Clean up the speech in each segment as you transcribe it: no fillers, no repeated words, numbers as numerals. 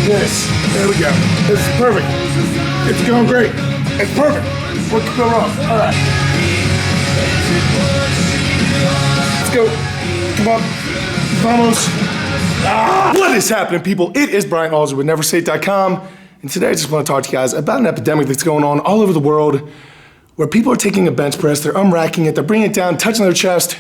this. There we go. This is perfect. It's going great. It's perfect. What could go wrong? All right. Let's go. Come on. Vamos. What is happening, people? It is Brian Alsruhe with NEVERsate.com. And today I just want to talk to you guys about an epidemic that's going on all over the world where people are taking a bench press, they're unracking it, they're bringing it down, touching their chest.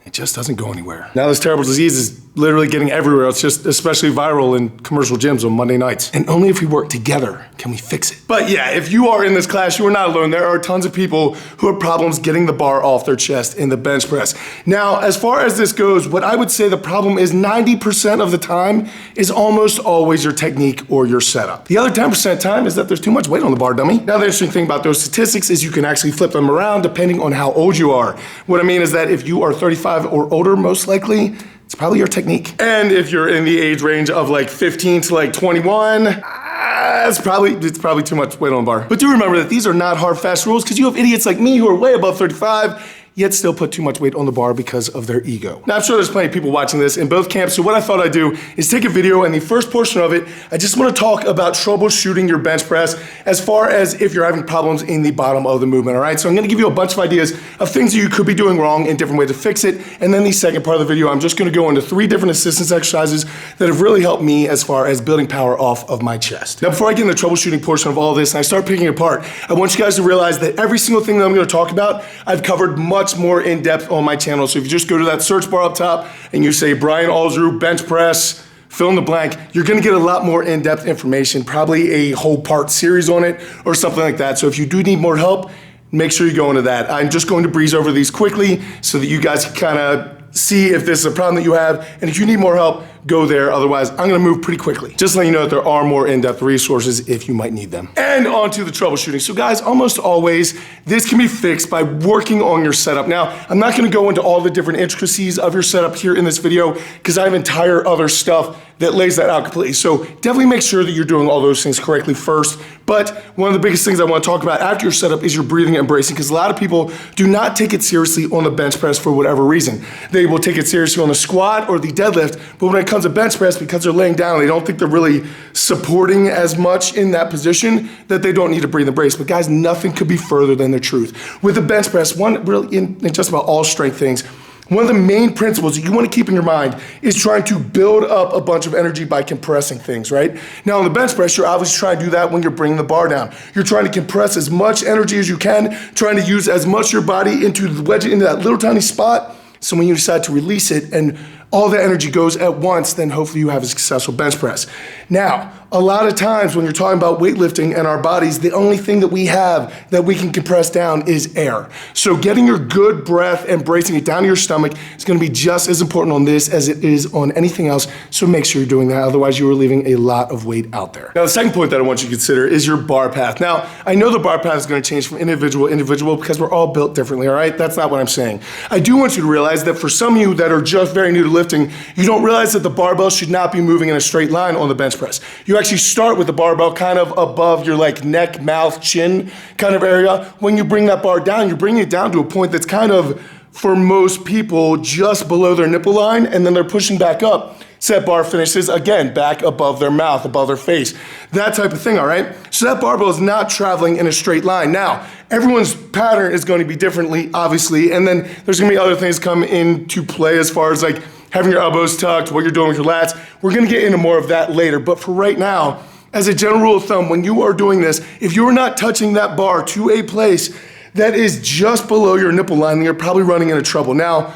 It just doesn't go anywhere. Now this terrible disease is literally getting everywhere. It's just especially viral in commercial gyms on Monday nights. And only if we work together can we fix it. But yeah, if you are in this class, you are not alone. There are tons of people who have problems getting the bar off their chest in the bench press. Now, as far as this goes, what I would say the problem is 90% of the time is almost always your technique or your setup. The other 10% time is that there's too much weight on the bar, dummy. Now the interesting thing about those statistics is you can actually flip them around depending on how old you are. What I mean is that if you are 35 or older, most likely, it's probably your technique. And if you're in the age range of like 15 to like 21, it's probably too much weight on the bar. But do remember that these are not hard, fast rules because you have idiots like me who are way above 35, yet still put too much weight on the bar because of their ego. Now, I'm sure there's plenty of people watching this in both camps, so what I thought I'd do is take a video, and the first portion of it, I just want to talk about troubleshooting your bench press as far as if you're having problems in the bottom of the movement, all right? So I'm gonna give you a bunch of ideas of things that you could be doing wrong and different ways to fix it, and then the second part of the video, I'm just gonna go into 3 different assistance exercises that have really helped me as far as building power off of my chest. Now, before I get in the troubleshooting portion of all this and I start picking it apart, I want you guys to realize that every single thing that I'm gonna talk about, I've covered much more in depth on my channel. So if you just go to that search bar up top and you say Brian Alsruhe bench press, fill in the blank, you're gonna get a lot more in-depth information, probably a whole part series on it or something like that. So if you do need more help, make sure you go into that. I'm just going to breeze over these quickly so that you guys can kind of see if this is a problem that you have, and if you need more help, go there. Otherwise, I'm gonna move pretty quickly. Just letting you know that there are more in-depth resources if you might need them. And on to the troubleshooting. So guys, almost always, this can be fixed by working on your setup. Now, I'm not gonna go into all the different intricacies of your setup here in this video, because I have entire other stuff that lays that out completely. So definitely make sure that you're doing all those things correctly first. But one of the biggest things I wanna talk about after your setup is your breathing and bracing, because a lot of people do not take it seriously on the bench press for whatever reason. They will take it seriously on the squat or the deadlift, but when it comes to bench press, because they're laying down, they don't think they're really supporting as much in that position that they don't need to breathe and brace. But guys, nothing could be further than the truth. With the bench press, one really in just about all strength things, one of the main principles that you want to keep in your mind is trying to build up a bunch of energy by compressing things, right? Now on the bench press, you're obviously trying to do that when you're bringing the bar down. You're trying to compress as much energy as you can, trying to use as much of your body wedge it into that little tiny spot. So when you decide to release it and all the energy goes at once, then hopefully you have a successful bench press. Now, a lot of times when you're talking about weightlifting and our bodies, the only thing that we have that we can compress down is air. So getting your good breath and bracing it down to your stomach is gonna be just as important on this as it is on anything else. So make sure you're doing that, otherwise you are leaving a lot of weight out there. Now the second point that I want you to consider is your bar path. Now, I know the bar path is gonna change from individual to individual because we're all built differently, all right? That's not what I'm saying. I do want you to realize that for some of you that are just very new to lifting, you don't realize that the barbell should not be moving in a straight line on the bench press. You actually start with the barbell kind of above your like neck, mouth, chin kind of area. When you bring that bar down, you're bringing it down to a point that's kind of, for most people, just below their nipple line, and then they're pushing back up. Set bar finishes, again, back above their mouth, above their face. That type of thing, all right? So that barbell is not traveling in a straight line. Now, everyone's pattern is going to be differently, obviously, and then there's gonna be other things come into play as far as like having your elbows tucked, what you're doing with your lats. We're gonna get into more of that later, but for right now, as a general rule of thumb, when you are doing this, if you're not touching that bar to a place that is just below your nipple line, then you're probably running into trouble. Now,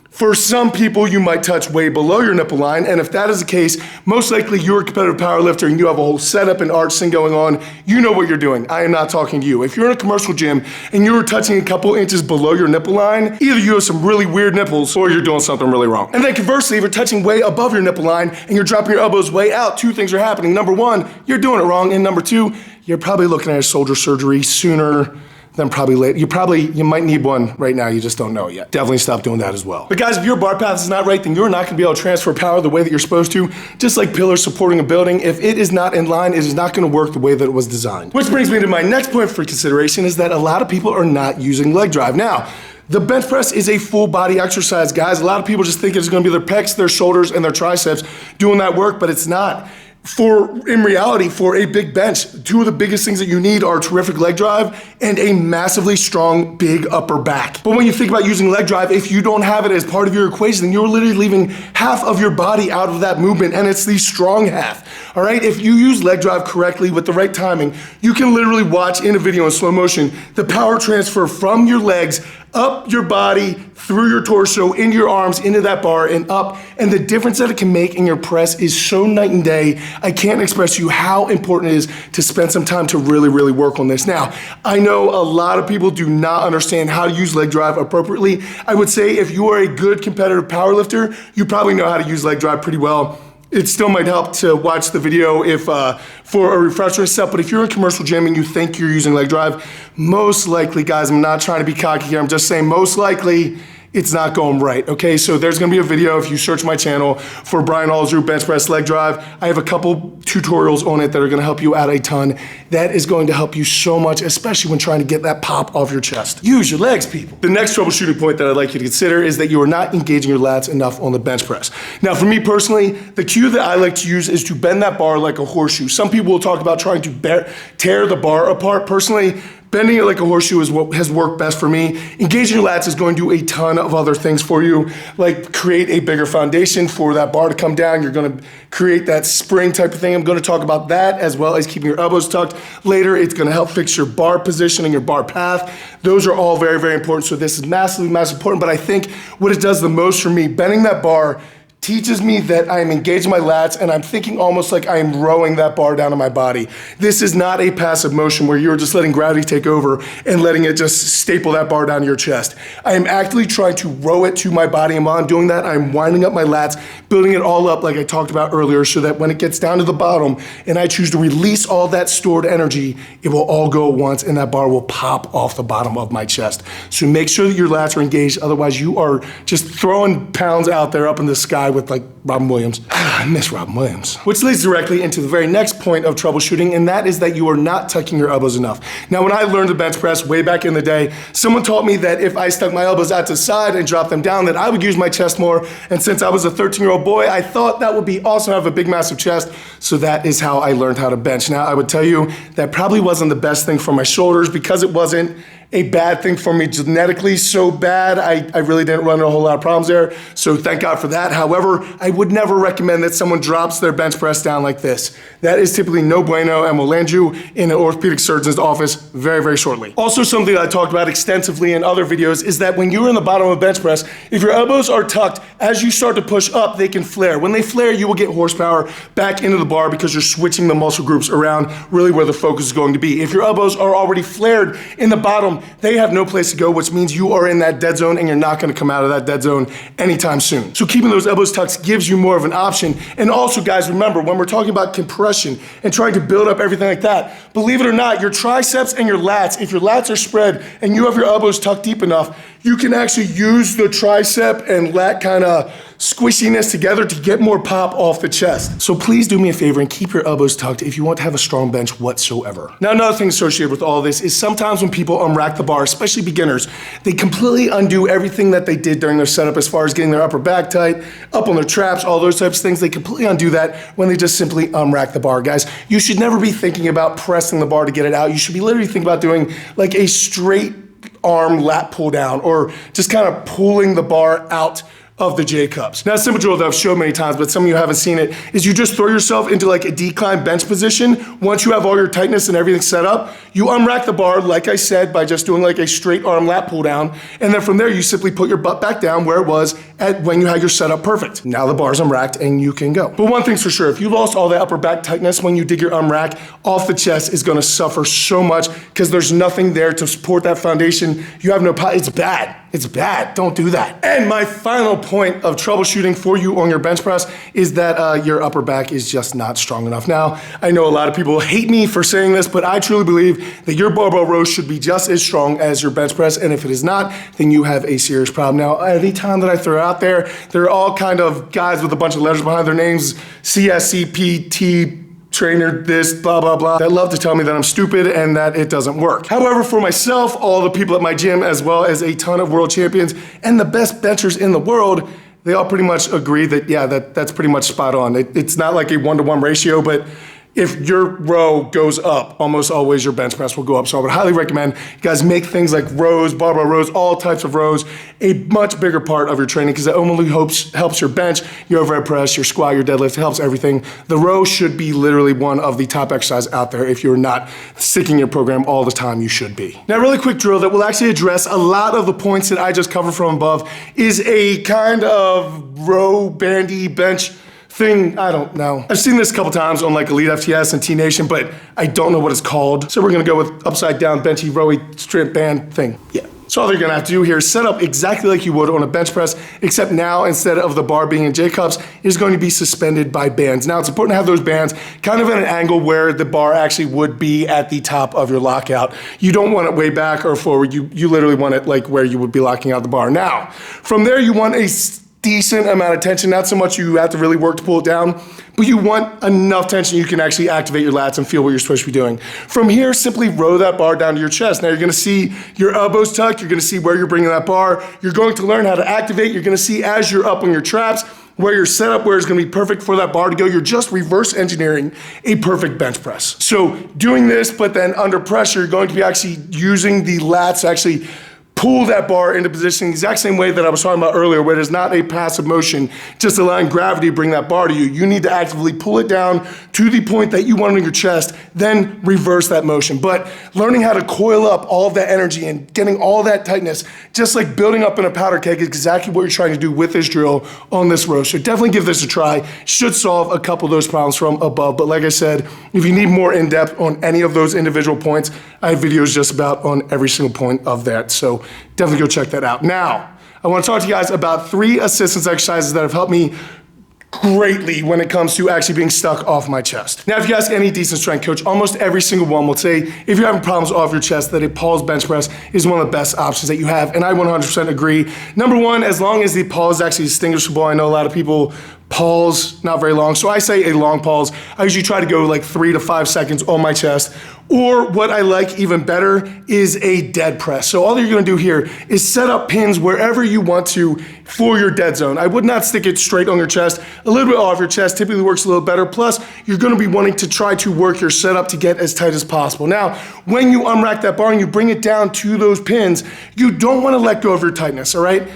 for some people, you might touch way below your nipple line, and if that is the case, most likely you're a competitive power lifter and you have a whole setup and arch thing going on, you know what you're doing. I am not talking to you. If you're in a commercial gym and you're touching a couple inches below your nipple line, either you have some really weird nipples or you're doing something really wrong. And then conversely, if you're touching way above your nipple line and you're dropping your elbows way out, 2 things are happening. Number 1, you're doing it wrong, and number 2, you're probably looking at a shoulder surgery sooner then probably later. You might need one right now, you just don't know yet. Definitely stop doing that as well. But guys, if your bar path is not right, then you're not gonna be able to transfer power the way that you're supposed to. Just like pillars supporting a building, if it is not in line, it is not gonna work the way that it was designed. Which brings me to my next point for consideration, is that a lot of people are not using leg drive. Now, the bench press is a full body exercise, guys. A lot of people just think it's gonna be their pecs, their shoulders, and their triceps doing that work, but it's not. in reality, for a big bench, two of the biggest things that you need are terrific leg drive and a massively strong, big upper back. But when you think about using leg drive, if you don't have it as part of your equation, then you're literally leaving half of your body out of that movement, and it's the strong half, all right? If you use leg drive correctly with the right timing, you can literally watch in a video in slow motion the power transfer from your legs up your body, through your torso, into your arms, into that bar, and up. And the difference that it can make in your press is so night and day. I can't express to you how important it is to spend some time to really, really work on this. Now, I know a lot of people do not understand how to use leg drive appropriately. I would say if you are a good competitive powerlifter, you probably know how to use leg drive pretty well. It still might help to watch the video if for a refresher and stuff, but if you're in commercial gym and you think you're using leg drive, most likely, guys, I'm not trying to be cocky here, I'm just saying most likely it's not going right, okay? So there's gonna be a video if you search my channel for Brian Alsruhe bench press leg drive. I have a couple tutorials on it that are gonna help you out a ton. That is going to help you so much, especially when trying to get that pop off your chest. Use your legs, people. The next troubleshooting point that I'd like you to consider is that you are not engaging your lats enough on the bench press. Now, for me personally, the cue that I like to use is to bend that bar like a horseshoe. Some people will talk about trying to tear the bar apart. Personally, bending it like a horseshoe is what has worked best for me. Engaging your lats is going to do a ton of other things for you, like create a bigger foundation for that bar to come down. You're gonna create that spring type of thing. I'm gonna talk about that as well as keeping your elbows tucked. Later, it's gonna help fix your bar position and your bar path. Those are all very, very important. So this is massively, massively important, but I think what it does the most for me, bending that bar, teaches me that I am engaging my lats and I'm thinking almost like I am rowing that bar down to my body. This is not a passive motion where you're just letting gravity take over and letting it just staple that bar down to your chest. I am actively trying to row it to my body, and while I'm doing that, I'm winding up my lats, building it all up like I talked about earlier, so that when it gets down to the bottom and I choose to release all that stored energy, it will all go at once and that bar will pop off the bottom of my chest. So make sure that your lats are engaged, otherwise you are just throwing pounds out there up in the sky with like Robin Williams. I miss Robin Williams. Which leads directly into the very next point of troubleshooting, and that is that you are not tucking your elbows enough. Now, when I learned the bench press way back in the day, someone taught me that if I stuck my elbows out to the side and dropped them down, that I would use my chest more. And since I was a 13-year-old boy, I thought that would be awesome to have a big, massive chest. So that is how I learned how to bench. Now, I would tell you that probably wasn't the best thing for my shoulders, because it wasn't a bad thing for me genetically so bad. I really didn't run into a whole lot of problems there, so thank God for that. However, I would never recommend that someone drops their bench press down like this. That is typically no bueno and will land you in an orthopedic surgeon's office very, very shortly. Also, something that I talked about extensively in other videos is that when you're in the bottom of a bench press, if your elbows are tucked, as you start to push up, they can flare. When they flare, you will get horsepower back into the bar because you're switching the muscle groups around really where the focus is going to be. If your elbows are already flared in the bottom, they have no place to go, which means you are in that dead zone and you're not gonna come out of that dead zone anytime soon. So keeping those elbows tucked gives you more of an option. And also, guys, remember, when we're talking about compression and trying to build up everything like that, believe it or not, your triceps and your lats, if your lats are spread and you have your elbows tucked deep enough, you can actually use the tricep and lat kind of squishiness together to get more pop off the chest. So please do me a favor and keep your elbows tucked if you want to have a strong bench whatsoever. Now, another thing associated with all this is sometimes when people unrack the bar, especially beginners, they completely undo everything that they did during their setup as far as getting their upper back tight, up on their traps, all those types of things. They completely undo that when they just simply unrack the bar. Guys, you should never be thinking about pressing the bar to get it out. You should be literally thinking about doing like a straight arm lat pull down, or just kind of pulling the bar out of the J-cups. Now, a simple drill that I've shown many times, but some of you haven't seen it, is you just throw yourself into like a decline bench position. Once you have all your tightness and everything set up, you unrack the bar, like I said, by just doing like a straight arm lat pull down. And then from there, you simply put your butt back down where it was when you had your setup perfect. Now the bar's unracked and you can go. But one thing's for sure, if you lost all that upper back tightness when you did your unrack, off the chest is gonna suffer so much because there's nothing there to support that foundation. You have no power. It's bad. It's bad. Don't do that. And my final point of troubleshooting for you on your bench press is that your upper back is just not strong enough. Now, I know a lot of people hate me for saying this, but I truly believe that your barbell row should be just as strong as your bench press, and if it is not, then you have a serious problem. Now, any time that I throw out there, they're all kind of guys with a bunch of letters behind their names, CSCPT, trainer, this, blah, blah, blah, that love to tell me that I'm stupid and that it doesn't work. However, for myself, all the people at my gym, as well as a ton of world champions and the best benchers in the world, they all pretty much agree that, yeah, that's pretty much spot on. It's not like a 1-to-1 ratio, but if your row goes up, almost always your bench press will go up. So I would highly recommend you guys make things like rows, barbell rows, all types of rows, a much bigger part of your training, because it only helps your bench, your overhead press, your squat, your deadlift, it helps everything. The row should be literally one of the top exercises out there. If you're not sticking your program all the time, you should be. Now, a really quick drill that will actually address a lot of the points that I just covered from above is a kind of row bandy bench thing. I don't know. I've seen this a couple times on like Elite FTS and T Nation, but I don't know what it's called. So we're gonna go with upside down, benchy, rowy, strip band thing. Yeah. So all you're gonna have to do here is set up exactly like you would on a bench press, except now instead of the bar being in J-cups, it's going to be suspended by bands. Now it's important to have those bands kind of at an angle where the bar actually would be at the top of your lockout. You don't want it way back or forward. You literally want it like where you would be locking out the bar. Now, from there you want a decent amount of tension, not so much you have to really work to pull it down, but you want enough tension you can actually activate your lats and feel what you're supposed to be doing. From here, simply row that bar down to your chest. Now you're gonna see your elbows tucked, you're gonna see where you're bringing that bar, you're going to learn how to activate, you're gonna see as you're up on your traps, where you're set up, where it's gonna be perfect for that bar to go. You're just reverse engineering a perfect bench press. So doing this, but then under pressure, you're going to be actually using the lats to actually pull that bar into position the exact same way that I was talking about earlier, where it is not a passive motion, just allowing gravity to bring that bar to you. You need to actively pull it down to the point that you want it in your chest, then reverse that motion. But learning how to coil up all of that energy and getting all that tightness, just like building up in a powder keg, is exactly what you're trying to do with this drill on this row. So definitely give this a try. Should solve a couple of those problems from above. But like I said, if you need more in-depth on any of those individual points, I have videos just about on every single point of that. So definitely go check that out. Now, I want to talk to you guys about 3 assistance exercises that have helped me greatly when it comes to actually being stuck off my chest. Now, if you ask any decent strength coach, almost every single one will say, if you're having problems off your chest, that a pause bench press is one of the best options that you have, and I 100% agree. Number one, as long as the pause is actually distinguishable, I know a lot of people pause not very long, so I say a long pause. I usually try to go like 3 to 5 seconds on my chest, or what I like even better is a dead press. So all you're gonna do here is set up pins wherever you want to for your dead zone. I would not stick it straight on your chest. A little bit off your chest typically works a little better. Plus, you're gonna be wanting to try to work your setup to get as tight as possible. Now, when you unrack that bar and you bring it down to those pins, you don't wanna let go of your tightness, all right?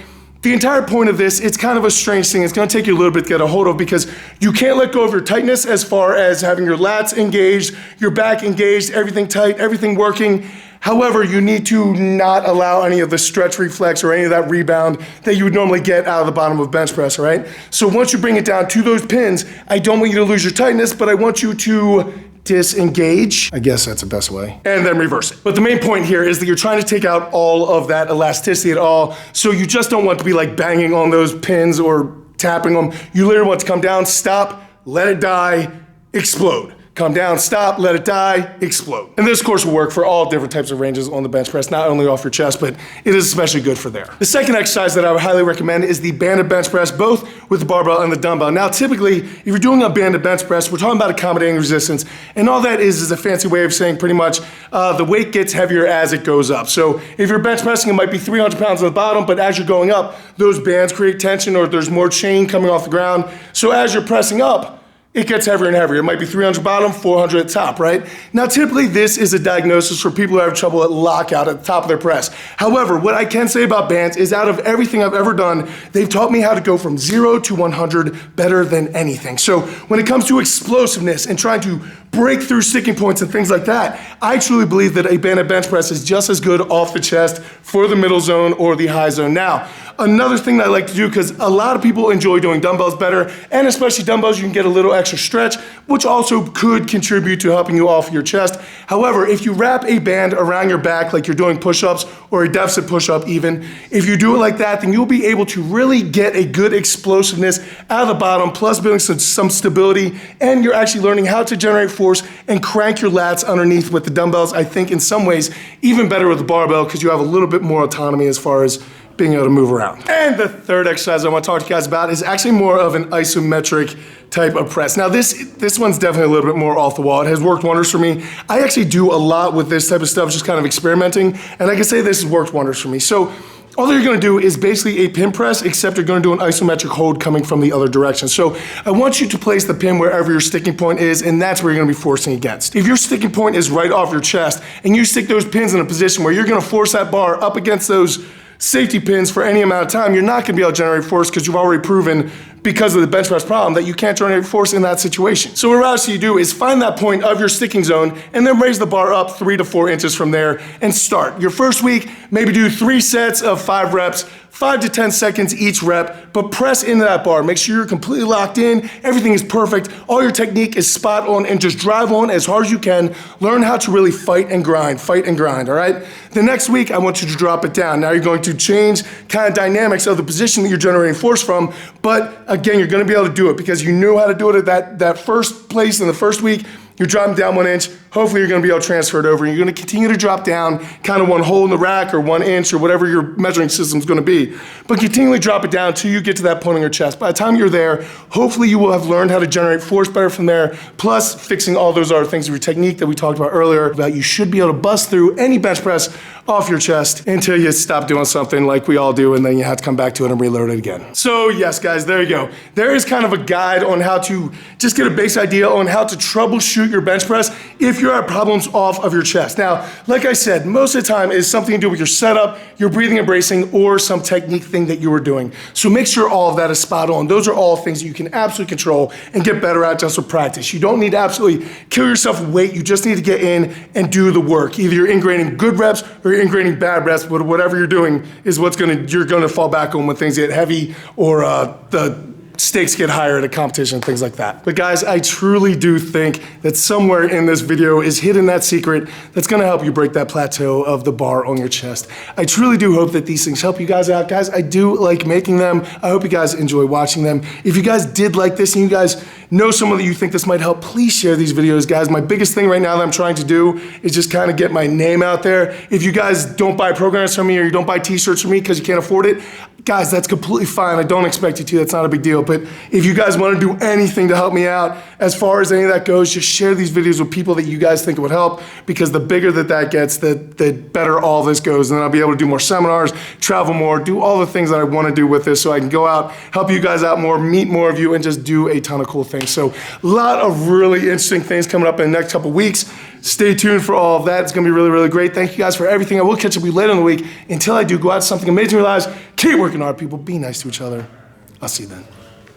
The entire point of this, it's kind of a strange thing. It's gonna take you a little bit to get a hold of, because you can't let go of your tightness as far as having your lats engaged, your back engaged, everything tight, everything working. However, you need to not allow any of the stretch reflex or any of that rebound that you would normally get out of the bottom of bench press, all right? So once you bring it down to those pins, I don't want you to lose your tightness, but I want you to disengage, I guess that's the best way, and then reverse it. But the main point here is that you're trying to take out all of that elasticity at all, so you just don't want to be like banging on those pins or tapping them. You literally want to come down, stop, let it die, explode. Come down, stop, let it die, explode. And this, of course, will work for all different types of ranges on the bench press, not only off your chest, but it is especially good for there. The second exercise that I would highly recommend is the banded bench press, both with the barbell and the dumbbell. Now, typically, if you're doing a banded bench press, we're talking about accommodating resistance, and all that is a fancy way of saying pretty much the weight gets heavier as it goes up. So if you're bench pressing, it might be 300 pounds on the bottom, but as you're going up, those bands create tension, or there's more chain coming off the ground. So as you're pressing up, it gets heavier and heavier. It might be 300 bottom, 400 at top, right? Now, typically this is a diagnosis for people who have trouble at lockout at the top of their press. However, what I can say about bands is out of everything I've ever done, they've taught me how to go from 0 to 100 better than anything. So when it comes to explosiveness and trying to break through sticking points and things like that, I truly believe that a banded bench press is just as good off the chest for the middle zone or the high zone. Now, another thing that I like to do, because a lot of people enjoy doing dumbbells better, and especially dumbbells, you can get a little extra stretch, which also could contribute to helping you off your chest. However, if you wrap a band around your back like you're doing push-ups or a deficit push-up even, if you do it like that, then you'll be able to really get a good explosiveness out of the bottom, plus building some stability, and you're actually learning how to generate force and crank your lats underneath with the dumbbells. I think in some ways, even better with the barbell, because you have a little bit more autonomy as far as being able to move around. And the third exercise I want to talk to you guys about is actually more of an isometric type of press. Now this one's definitely a little bit more off the wall. It has worked wonders for me. I actually do a lot with this type of stuff, just kind of experimenting, and I can say this has worked wonders for me. So all you're gonna do is basically a pin press, except you're gonna do an isometric hold coming from the other direction. So I want you to place the pin wherever your sticking point is, and that's where you're gonna be forcing against. If your sticking point is right off your chest, and you stick those pins in a position where you're gonna force that bar up against those safety pins for any amount of time, you're not gonna be able to generate force because you've already proven, because of the bench press problem, that you can't generate force in that situation. So what else you do is find that point of your sticking zone and then raise the bar up 3 to 4 inches from there and start. Your first week, maybe do 3 sets of 5 reps, 5 to 10 seconds each rep, but press into that bar. Make sure you're completely locked in, everything is perfect, all your technique is spot on, and just drive on as hard as you can. Learn how to really fight and grind, all right? The next week, I want you to drop it down. Now you're going to change kind of dynamics of the position that you're generating force from, but again, you're gonna be able to do it because you knew how to do it at that first place in the first week. You're dropping down 1 inch. Hopefully you're gonna be able to transfer it over. You're gonna continue to drop down kind of 1 hole in the rack or 1 inch or whatever your measuring system's gonna be. But continually drop it down until you get to that point on your chest. By the time you're there, hopefully you will have learned how to generate force better from there, plus fixing all those other things of your technique that we talked about earlier, about you should be able to bust through any bench press off your chest until you stop doing something like we all do, and then you have to come back to it and reload it again. So yes, guys, there you go. There is kind of a guide on how to just get a base idea on how to troubleshoot your bench press if you're at problems off of your chest. Now, like I said, most of the time is something to do with your setup, your breathing and bracing, or some technique thing that you were doing. So make sure all of that is spot on. Those are all things that you can absolutely control and get better at just with practice. You don't need to absolutely kill yourself with weight. You just need to get in and do the work. Either you're ingraining good reps or you're ingraining bad reps, but whatever you're doing is you're gonna fall back on when things get heavy or the stakes get higher at a competition, things like that. But guys, I truly do think that somewhere in this video is hidden that secret that's gonna help you break that plateau of the bar on your chest. I truly do hope that these things help you guys out. Guys, I do like making them. I hope you guys enjoy watching them. If you guys did like this and you guys know someone that you think this might help, please share these videos, guys. My biggest thing right now that I'm trying to do is just kind of get my name out there. If you guys don't buy programs from me or you don't buy t-shirts from me because you can't afford it, guys, that's completely fine. I don't expect you to, that's not a big deal. But if you guys want to do anything to help me out, as far as any of that goes, just share these videos with people that you guys think would help, because the bigger that gets, the better all this goes. And then I'll be able to do more seminars, travel more, do all the things that I want to do with this so I can go out, help you guys out more, meet more of you, and just do a ton of cool things. So a lot of really interesting things coming up in the next couple weeks. Stay tuned for all of that. It's gonna be really, really great. Thank you guys for everything. I will catch up with you later in the week. Until I do, go out to something amazing in your lives. Keep working hard, people. Be nice to each other. I'll see you then.